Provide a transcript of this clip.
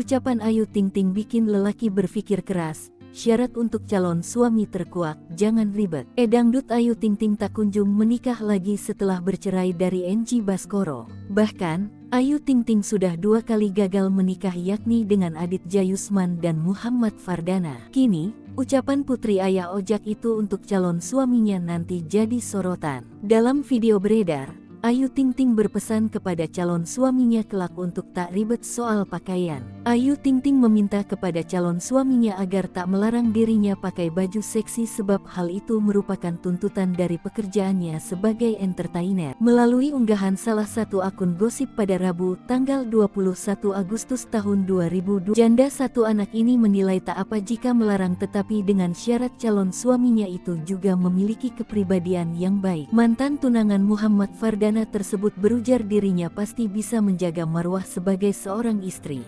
Ucapan Ayu Ting Ting bikin lelaki berpikir keras. Syarat untuk calon suami terkuak, jangan ribet. Dangdut Ayu Ting Ting tak kunjung menikah lagi setelah bercerai dari NG Baskoro. Bahkan, Ayu Ting Ting sudah 2 kali gagal menikah, yakni dengan Aditya Yusman dan Muhammad Fardana. Kini, ucapan putri ayah ojek itu untuk calon suaminya nanti jadi sorotan. Dalam video beredar, Ayu Ting Ting berpesan kepada calon suaminya kelak untuk tak ribet soal pakaian. Ayu Ting Ting meminta kepada calon suaminya agar tak melarang dirinya pakai baju seksi sebab hal itu merupakan tuntutan dari pekerjaannya sebagai entertainer. Melalui unggahan salah satu akun gosip pada Rabu, tanggal 21 Agustus tahun 2002, janda 1 anak ini menilai tak apa jika melarang, tetapi dengan syarat calon suaminya itu juga memiliki kepribadian yang baik. Mantan tunangan Muhammad Fardana tersebut berujar dirinya pasti bisa menjaga marwah sebagai seorang istri.